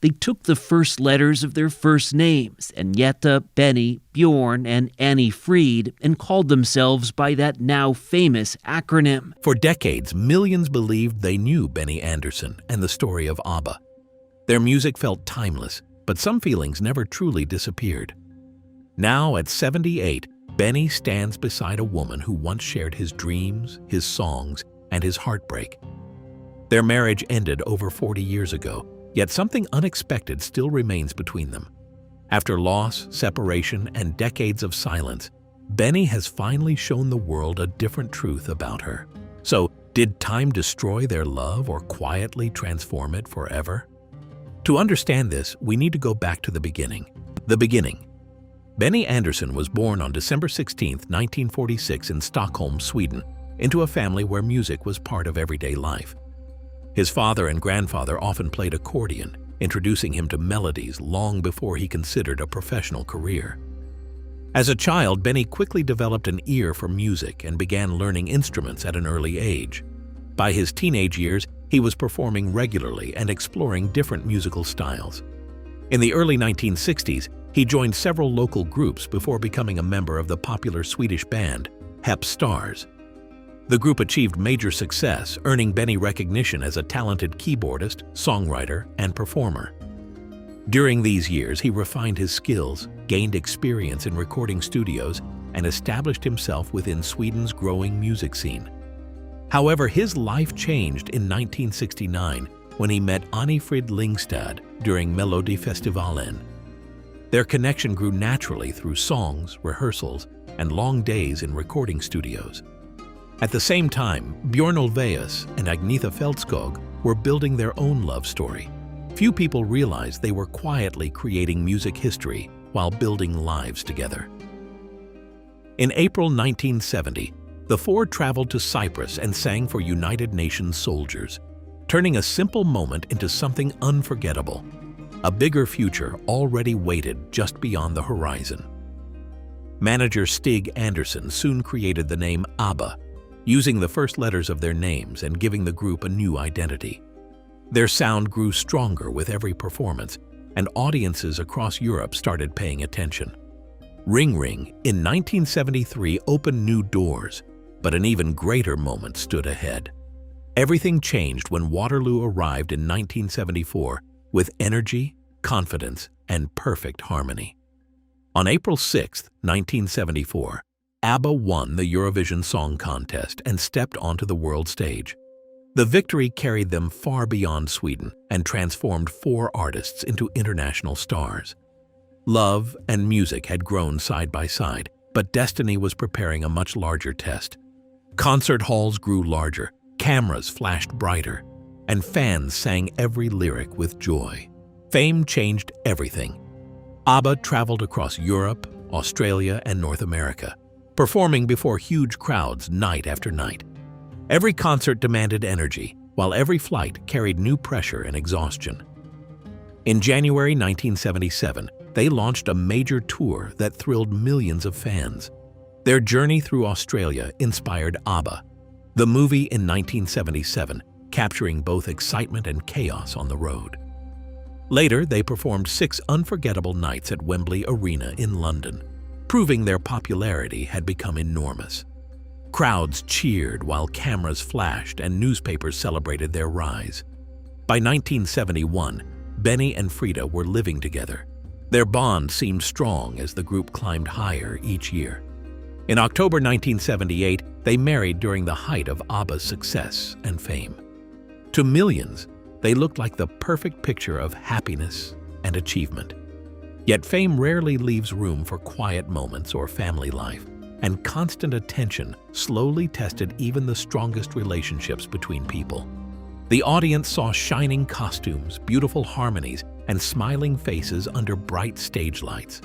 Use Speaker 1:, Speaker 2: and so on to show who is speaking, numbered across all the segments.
Speaker 1: They took the first letters of their first names, Agneta, Benny, Bjorn, and Annie Fried, and called themselves by that now famous acronym.
Speaker 2: For decades, millions believed they knew Benny Andersson and the story of ABBA. Their music felt timeless, but some feelings never truly disappeared. Now, at 78, Benny stands beside a woman who once shared his dreams, his songs, and his heartbreak. Their marriage ended over 40 years ago, yet something unexpected still remains between them. After loss, separation, and decades of silence, Benny has finally shown the world a different truth about her. So, did time destroy their love or quietly transform it forever? To understand this, we need to go back to the beginning. Benny Andersson was born on December 16, 1946 in Stockholm, Sweden, into a family where music was part of everyday life. His father and grandfather often played accordion, introducing him to melodies long before he considered a professional career. As a child, Benny quickly developed an ear for music and began learning instruments at an early age. By his teenage years, he was performing regularly and exploring different musical styles. In the early 1960s, he joined several local groups before becoming a member of the popular Swedish band, Hep Stars. The group achieved major success, earning Benny recognition as a talented keyboardist, songwriter, and performer. During these years, he refined his skills, gained experience in recording studios, and established himself within Sweden's growing music scene. However, his life changed in 1969 when he met Anni-Frid Lyngstad during Melodifestivalen. Their connection grew naturally through songs, rehearsals, and long days in recording studios. At the same time, Bjorn Ulvaeus and Agneta Fältskog were building their own love story. Few people realized they were quietly creating music history while building lives together. In April 1970, the four traveled to Cyprus and sang for United Nations soldiers, turning a simple moment into something unforgettable. A bigger future already waited just beyond the horizon. Manager Stig Andersson soon created the name ABBA, using the first letters of their names and giving the group a new identity. Their sound grew stronger with every performance, and audiences across Europe started paying attention. Ring Ring in 1973 opened new doors, but an even greater moment stood ahead. Everything changed when Waterloo arrived in 1974 with energy, confidence, and perfect harmony. On April 6, 1974, ABBA won the Eurovision Song Contest and stepped onto the world stage. The victory carried them far beyond Sweden and transformed four artists into international stars. Love and music had grown side by side, but destiny was preparing a much larger test. Concert halls grew larger, cameras flashed brighter, and fans sang every lyric with joy. Fame changed everything. ABBA traveled across Europe, Australia, and North America, performing before huge crowds night after night. Every concert demanded energy, while every flight carried new pressure and exhaustion. In January 1977, they launched a major tour that thrilled millions of fans. Their journey through Australia inspired ABBA, the movie in 1977, capturing both excitement and chaos on the road. Later, they performed 6 unforgettable nights at Wembley Arena in London, proving their popularity had become enormous. Crowds cheered while cameras flashed and newspapers celebrated their rise. By 1971, Benny and Frida were living together. Their bond seemed strong as the group climbed higher each year. In October 1978, they married during the height of ABBA's success and fame. To millions, they looked like the perfect picture of happiness and achievement. Yet fame rarely leaves room for quiet moments or family life, and constant attention slowly tested even the strongest relationships between people. The audience saw shining costumes, beautiful harmonies, and smiling faces under bright stage lights.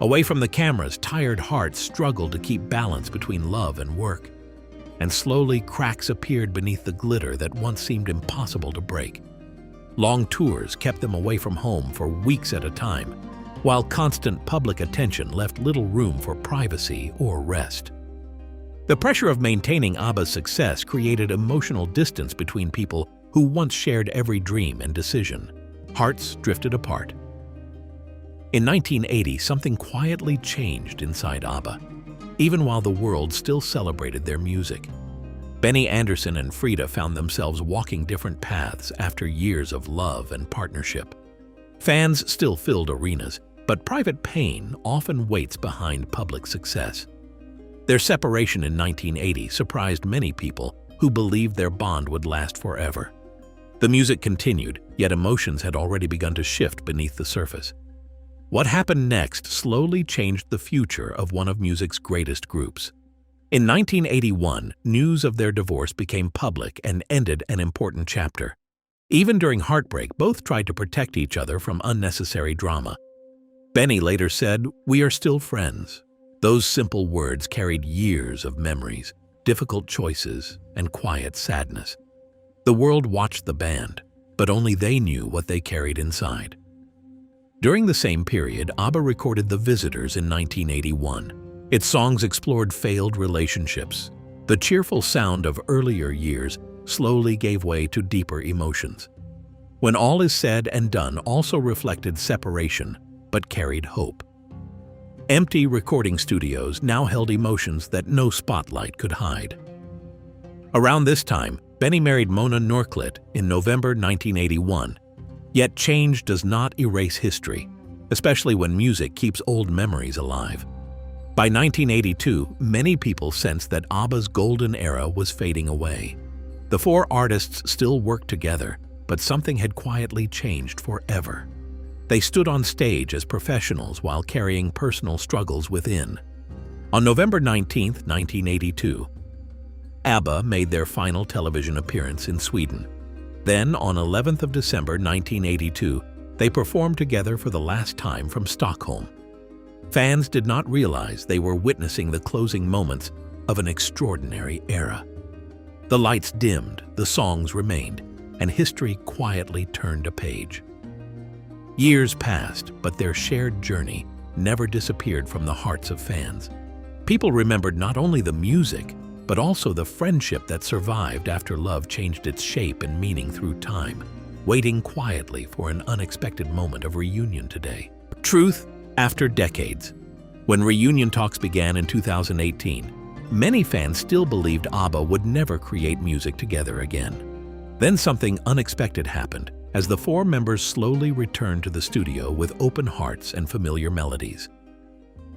Speaker 2: Away from the cameras, tired hearts struggled to keep balance between love and work. And slowly cracks appeared beneath the glitter that once seemed impossible to break. Long tours kept them away from home for weeks at a time, while constant public attention left little room for privacy or rest. The pressure of maintaining ABBA's success created emotional distance between people who once shared every dream and decision. Hearts drifted apart. In 1980, something quietly changed inside ABBA, even while the world still celebrated their music. Benny Andersson and Frida found themselves walking different paths after years of love and partnership. Fans still filled arenas, but private pain often waits behind public success. Their separation in 1980 surprised many people who believed their bond would last forever. The music continued, yet emotions had already begun to shift beneath the surface. What happened next slowly changed the future of one of music's greatest groups. In 1981, news of their divorce became public and ended an important chapter. Even during heartbreak, both tried to protect each other from unnecessary drama. Benny later said, "We are still friends." Those simple words carried years of memories, difficult choices, and quiet sadness. The world watched the band, but only they knew what they carried inside. During the same period, ABBA recorded The Visitors in 1981. Its songs explored failed relationships. The cheerful sound of earlier years slowly gave way to deeper emotions. When All Is Said and Done also reflected separation, but carried hope. Empty recording studios now held emotions that no spotlight could hide. Around this time, Benny married Mona Norklit in November 1981. Yet change does not erase history, especially when music keeps old memories alive. By 1982, many people sensed that ABBA's golden era was fading away. The four artists still worked together, but something had quietly changed forever. They stood on stage as professionals while carrying personal struggles within. On November 19, 1982, ABBA made their final television appearance in Sweden. Then, on 11th of December 1982, they performed together for the last time from Stockholm. Fans did not realize they were witnessing the closing moments of an extraordinary era. The lights dimmed, the songs remained, and history quietly turned a page. Years passed, but their shared journey never disappeared from the hearts of fans. People remembered not only the music, but also the friendship that survived after love changed its shape and meaning through time, waiting quietly for an unexpected moment of reunion today. Truth after decades. When reunion talks began in 2018, many fans still believed ABBA would never create music together again. Then something unexpected happened as the four members slowly returned to the studio with open hearts and familiar melodies.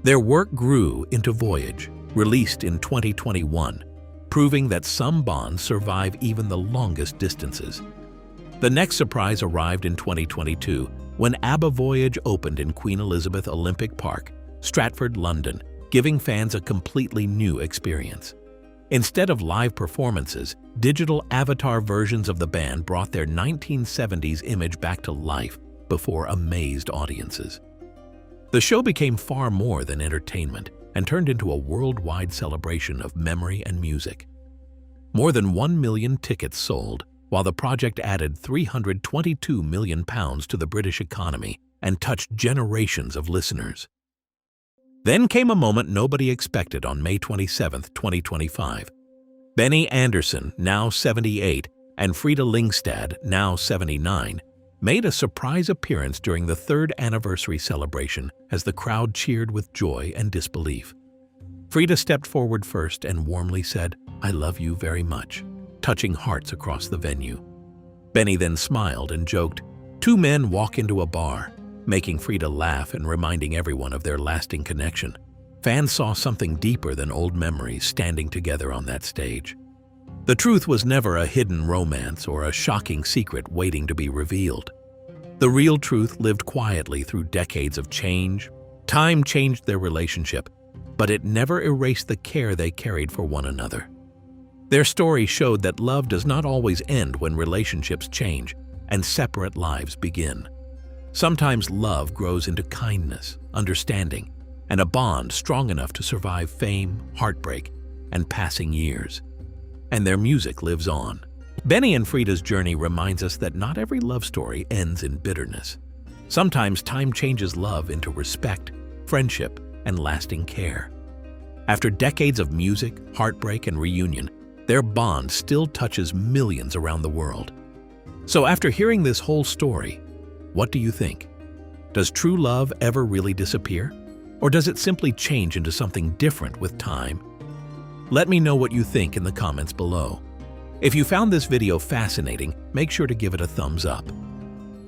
Speaker 2: Their work grew into Voyage, released in 2021, proving that some bonds survive even the longest distances. The next surprise arrived in 2022 when ABBA Voyage opened in Queen Elizabeth Olympic Park, Stratford, London, giving fans a completely new experience. Instead of live performances, digital avatar versions of the band brought their 1970s image back to life before amazed audiences. The show became far more than entertainment and turned into a worldwide celebration of memory and music. More than 1 million tickets sold, while the project added £322 million to the British economy and touched generations of listeners. Then came a moment nobody expected on May 27, 2025. Benny Andersson, now 78, and Frida Lindstad, now 79, made a surprise appearance during the third anniversary celebration as the crowd cheered with joy and disbelief. Frida stepped forward first and warmly said, "I love you very much," touching hearts across the venue. Benny then smiled and joked, "Two men walk into a bar," making Frida laugh and reminding everyone of their lasting connection. Fans saw something deeper than old memories standing together on that stage. The truth was never a hidden romance or a shocking secret waiting to be revealed. The real truth lived quietly through decades of change. Time changed their relationship, but it never erased the care they carried for one another. Their story showed that love does not always end when relationships change and separate lives begin. Sometimes love grows into kindness, understanding, and a bond strong enough to survive fame, heartbreak, and passing years. And their music lives on. Benny and Frida's journey reminds us that not every love story ends in bitterness. Sometimes time changes love into respect, friendship, and lasting care. After decades of music, heartbreak, and reunion, their bond still touches millions around the world. So after hearing this whole story, What do you think? Does true love ever really disappear? Or does it simply change into something different with time? Let me know what you think in the comments below. If you found this video fascinating, make sure to give it a thumbs up.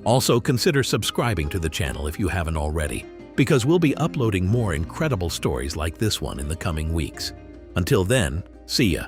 Speaker 2: Also, consider subscribing to the channel if you haven't already, because we'll be uploading more incredible stories like this one in the coming weeks. Until then, see ya!